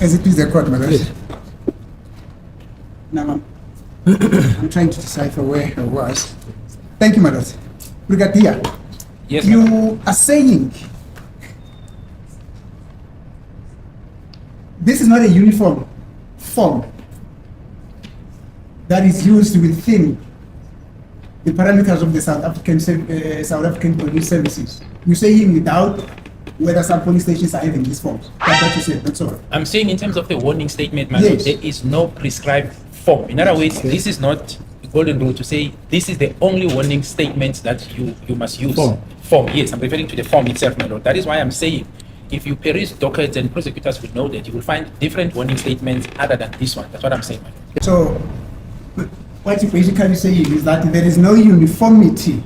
As it is the court, my lord. Yes. Now, I'm trying to decipher where I was. Thank you, my lord. Brigadier, Yes, you are saying this is not a uniform form that is used within the parameters of the South African police services. You're saying without whether some police stations are having these forms. That's what you said, that's all. I'm saying in terms of the warning statement, my Yes. lord, there is no prescribed form. In other words, this is not a golden rule to say this is the only warning statement that you must use. Form, yes, I'm referring to the form itself, my lord. That is why I'm saying if you peruse dockets, and prosecutors will know that you will find different warning statements other than this one. That's what I'm saying, my lord. So, what you're basically saying is that there is no uniformity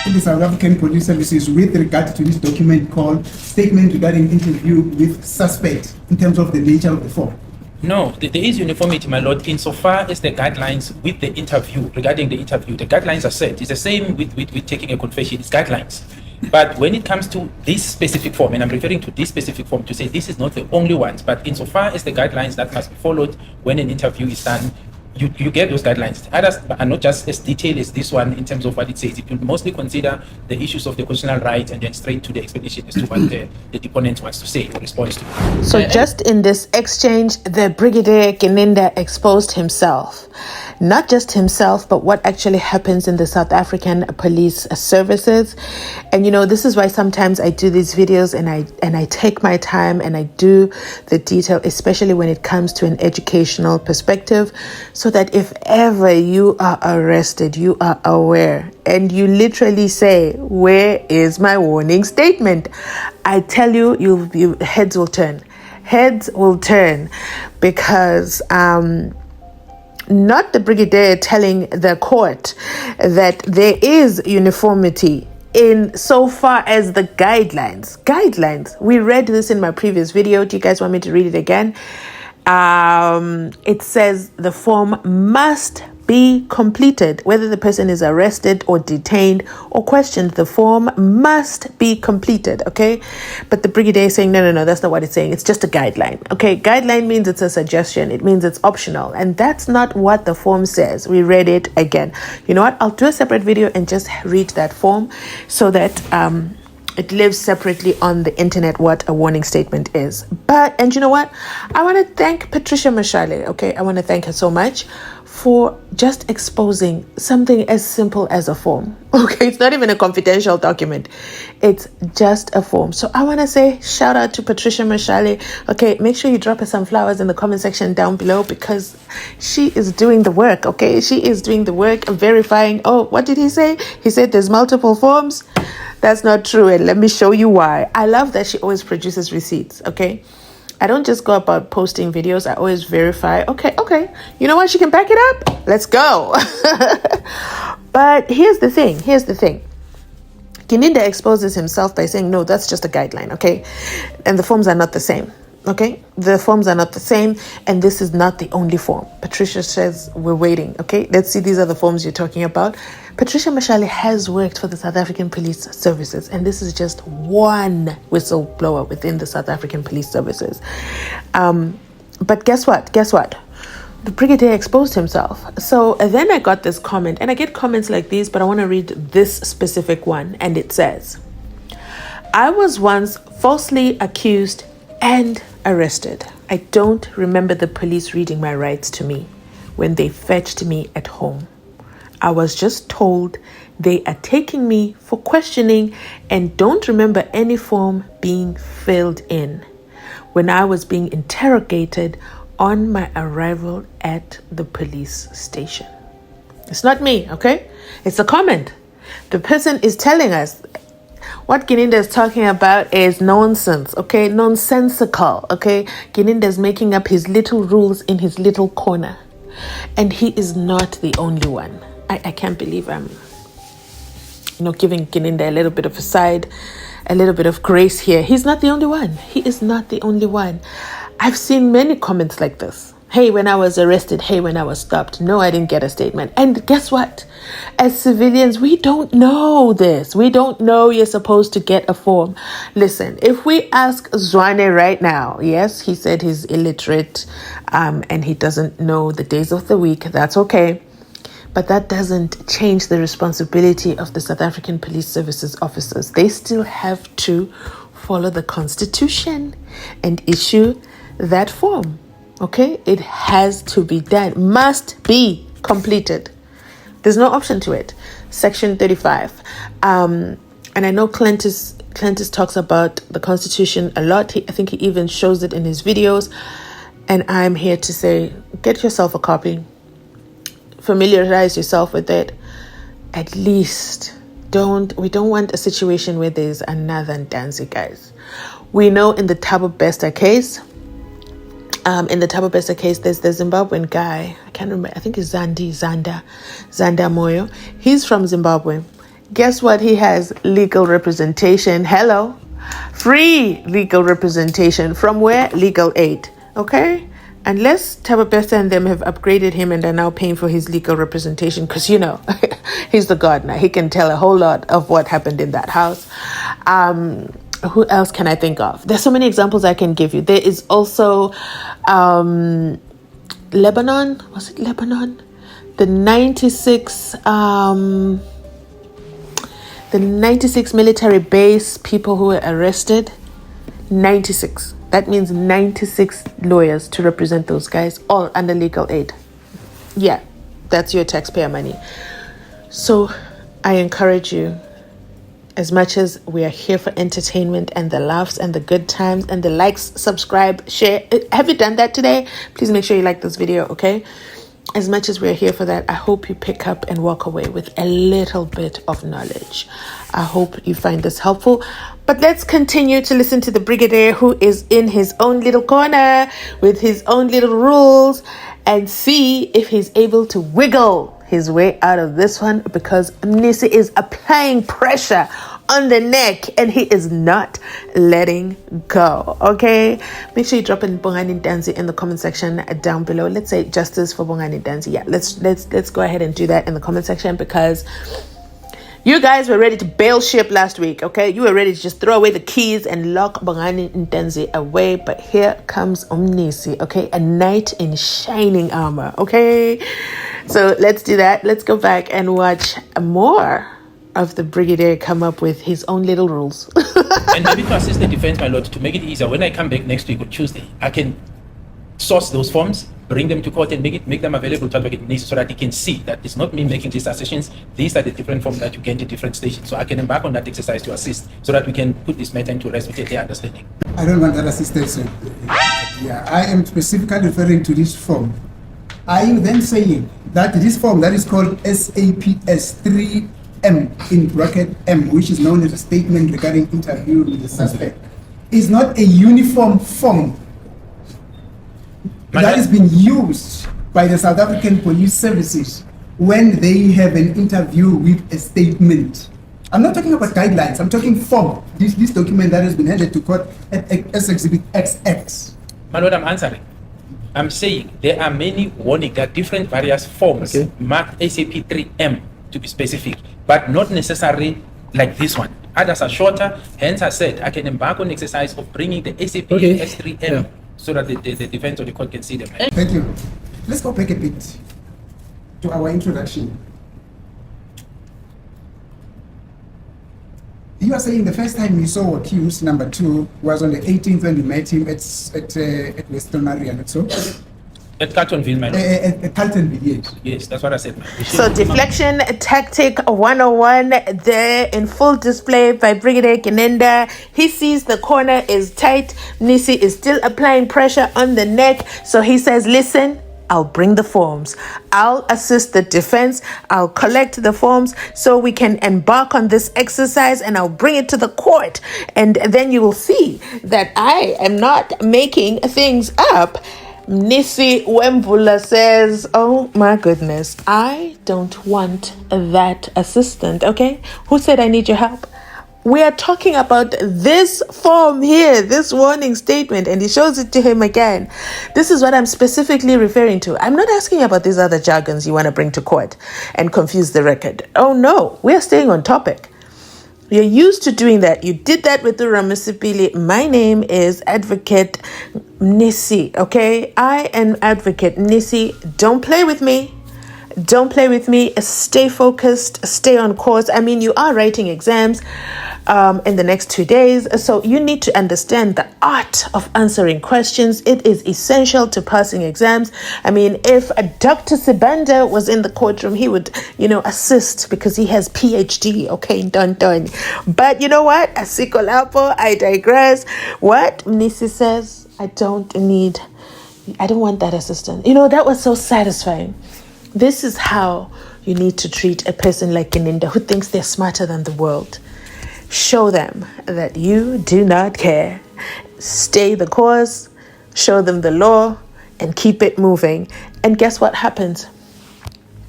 in the South African police services with regard to this document called Statement Regarding Interview with Suspect in terms of the nature of the form. No, there is uniformity, my lord, insofar as the guidelines with the interview, regarding the interview, the guidelines are set. It's the same with taking a confession, it's guidelines. But when it comes to this specific form, and I'm referring to this specific form to say this is not the only ones, but insofar as the guidelines that must be followed when an interview is done, you get those guidelines. Others are not just as detailed as this one in terms of what it says. It will mostly consider the issues of the constitutional rights and then straight to the explanation as to what the deponent wants to say or responds to. So just in this exchange, the Brigadier Gininda exposed himself. Not just himself, but what actually happens in the South African police services. And you know, this is why sometimes I do these videos and I take my time and I do the detail, especially when it comes to an educational perspective, so that if ever you are arrested, you are aware and you literally say, where is my warning statement? I tell you, your heads will turn. Heads will turn because not the Brigadier telling the court that there is uniformity in so far as the guidelines. We read this in my previous video. Do you guys want me to read it again? It says the form must be completed, whether the person is arrested or detained or questioned. The form must be completed, okay? But the Brigadier is saying, no, that's not what it's saying. It's just a guideline, okay? Guideline means it's a suggestion. It means it's optional. And that's not what the form says. We read it again. You know what? I'll do a separate video and just read that form so that it lives separately on the internet what a warning statement is. And you know what? I want to thank Patricia Mashale, okay? I want to thank her so much for just exposing something as simple as a form. Okay, it's not even a confidential document. It's just a form. So I want to say shout out to Patricia Mashale. Okay, make sure you drop her some flowers in the comment section down below because she is doing the work, okay? She is doing the work of verifying. Oh, what did he say? He said there's multiple forms. That's not true, and let me show you why. I love that she always produces receipts, okay? I don't just go about posting videos. I always verify. Okay. You know what? She can back it up. Let's go. But here's the thing. Gininda exposes himself by saying, no, that's just a guideline, okay? And the forms are not the same, okay? The forms are not the same, and this is not the only form. Patricia says, we're waiting, okay? Let's see, these are the forms you're talking about. Patricia Mashale has worked for the South African Police Services, and this is just one whistleblower within the South African Police Services. But guess what? The Brigadier exposed himself. So then I got this comment, and I get comments like these, but I want to read this specific one, and it says, I was once falsely accused and arrested. I don't remember the police reading my rights to me when they fetched me at home. I was just told they are taking me for questioning and don't remember any form being filled in when I was being interrogated on my arrival at the police station. It's not me, okay? It's a comment. The person is telling us what Gininda is talking about is nonsense, okay? Nonsensical, okay? Gininda is making up his little rules in his little corner. And he is not the only one. I can't believe I'm, giving Gininda a little bit of a side, a little bit of grace here. He's not the only one. He is not the only one. I've seen many comments like this. Hey, when I was arrested. Hey, when I was stopped. No, I didn't get a statement. And guess what? As civilians, we don't know this. We don't know you're supposed to get a form. Listen, if we ask Zwane right now, yes, he said he's illiterate and he doesn't know the days of the week. That's okay. But that doesn't change the responsibility of the South African Police Services officers. They still have to follow the Constitution and issue that form. Okay? It has to be done. Must be completed. There's no option to it. Section 35. And I know Clentus talks about the Constitution a lot. I think he even shows it in his videos. And I'm here to say, get yourself a copy. Familiarize yourself with it. At least we don't want a situation where there's another NTANZI, guys. We know in the Thabo Bester case, there's the Zimbabwean guy. I can't remember. I think it's Zanda Moyo. He's from Zimbabwe. Guess what? He has legal representation. Hello, free legal representation from where? Legal aid. Okay. Unless Thabo Bester and them have upgraded him and are now paying for his legal representation, because, you know, he's the gardener. He can tell a whole lot of what happened in that house. Who else can I think of? There's so many examples I can give you. There is also Lebanon. Was it Lebanon? The 96 military base people who were arrested. 96. That means 96 lawyers to represent those guys, all under legal aid. Yeah, that's your taxpayer money. So I encourage you, as much as we are here for entertainment and the laughs and the good times and the likes, subscribe, share. Have you done that today? Please make sure you like this video, okay? As much as we're here for that, I hope you pick up and walk away with a little bit of knowledge. I hope you find this helpful. But let's continue to listen to the Brigadier, who is in his own little corner with his own little rules, and see if he's able to wiggle his way out of this one, because Mnisi is applying pressure on the neck and he is not letting go. Okay, make sure you drop in Bongani NTANZI in the comment section down below. Let's say justice for Bongani NTANZI. Yeah, let's go ahead and do that in the comment section, because you guys were ready to bail ship last week, okay? You were ready to just throw away the keys and lock Bongani NTANZI away. But here comes Mnisi, okay? A knight in shining armor, okay? So let's do that. Let's go back and watch more of the Brigadier come up with his own little rules. And maybe to assist the defense, my lord, to make it easier, when I come back next week on Tuesday, I can source those forms, bring them to court and make them available to Advocate Mnisi, so that he can see that it's not me making these assertions. These are the different forms that you get in different stations. So I can embark on that exercise to assist, so that we can put this matter into rest with a clear understanding. I don't want that assistance. Yeah, I am specifically referring to this form. Are you then saying that this form that is called SAPS 3M in bracket M, which is known as a statement regarding interview with the suspect, is not a uniform form that is being used by the South African Police Services when they have an interview with a statement? I'm not talking about guidelines, I'm talking form. This document that has been handed to court as Exhibit XX. My lord, I'm answering. I'm saying there are many warning, there are different various forms marked SAP 3M to be specific, but not necessarily like this one. Others are shorter, hence I said I can embark on exercise of bringing the SAP S3M so that the defense or the court can see them. Thank you. Let's go back a bit to our introduction. You are saying the first time you saw accused number 2 was on the 18th when you met him at Western Mariana, so? At Carltonville, my lord. At Carltonville, yes. Yes, that's what I said. So deflection tactic 101 there in full display by Brigadier Gininda. He sees the corner is tight. Mnisi is still applying pressure on the neck. So he says, listen, I'll bring the forms. I'll assist the defense. I'll collect the forms so we can embark on this exercise, and I'll bring it to the court. And then you will see that I am not making things up. Mnisi Wemvula says, oh my goodness, I don't want that assistant, okay? Who said I need your help? We are talking about this form here, this warning statement, and he shows it to him again. This is what I'm specifically referring to. I'm not asking about these other jargons you want to bring to court and confuse the record. Oh no, we are staying on topic. You're used to doing that. You did that with the Ramasipili. My name is Advocate Mnisi, okay? I am Advocate Mnisi. Don't play with me. Don't play with me. Stay focused. Stay on course. I mean, you are writing exams in the next 2 days. So you need to understand the art of answering questions. It is essential to passing exams. I mean, if Dr. Sibanda was in the courtroom, he would, assist because he has PhD. Okay, done. But you know what? Asiko Lapo, I digress. What Mnisi says, I don't want that assistant. That was so satisfying. This is how you need to treat a person like Gininda who thinks they're smarter than the world. Show them that you do not care. Stay the course, show them the law, and keep it moving. And guess what happens?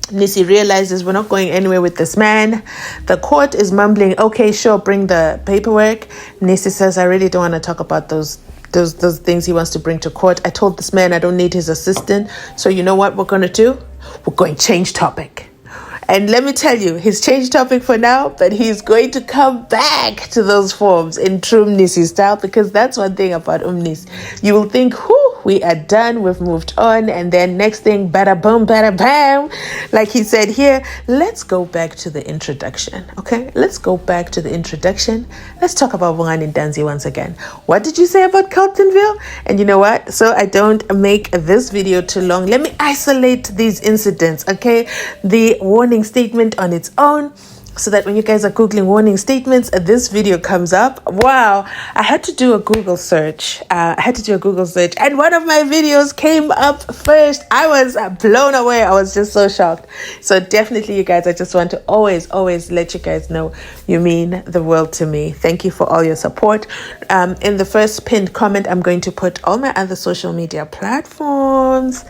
Mnisi realizes we're not going anywhere with this man. The court is mumbling, okay, sure, bring the paperwork. Mnisi says, I really don't want to talk about those things he wants to bring to court. I told this man I don't need his assistant. So you know what we're going to do? We're going to change topic. And let me tell you, he's changed topic for now, but he's going to come back to those forms in true Mnisi style, because that's one thing about Mnisi. You will think, we are done, we've moved on, and then next thing, bada boom, bada bam. Like he said here, let's go back to the introduction, okay? Let's go back to the introduction. Let's talk about NTANZI once again. What did you say about Carltonville? And you know what? So I don't make this video too long. Let me isolate these incidents, okay? The warning statement on its own, so that when you guys are Googling warning statements, this video comes up. Wow, I had to do a Google search. And one of my videos came up first. I was blown away. I was just so shocked. So definitely, you guys, I just want to always let you guys know you mean the world to me. Thank you for all your support. In the first pinned comment, I'm going to put all my other social media platforms.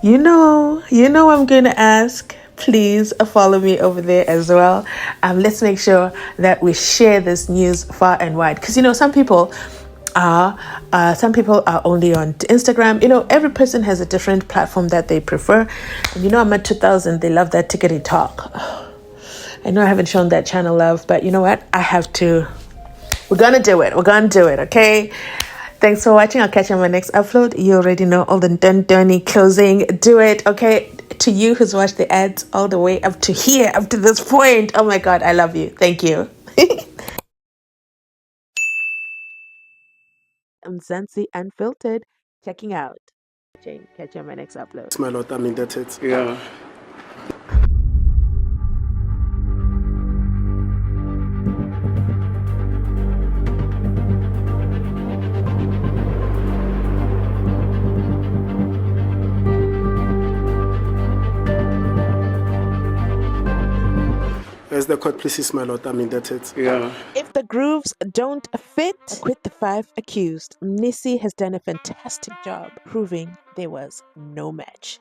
You know I'm going to ask. Please follow me over there as well. Let's make sure that we share this news far and wide, because some people are only on Instagram. Every person has a different platform that they prefer. And I'm at 2000. They love that tickety talk. I know I haven't shown that channel love, but you know what? I have to. We're gonna do it. Okay. Thanks for watching. I'll catch you on my next upload. You already know all the done closing. Do it, okay? To you who's watched the ads all the way up to here, up to this point. Oh my God, I love you. Thank you. Mzansi Unfiltered, checking out. Catch you on my next upload. My Lord, I'm indebted. Yeah. As the court pleases, my Lord, I'm indebted. Yeah. If the grooves don't fit, acquit the 5 accused. Mnisi has done a fantastic job proving there was no match.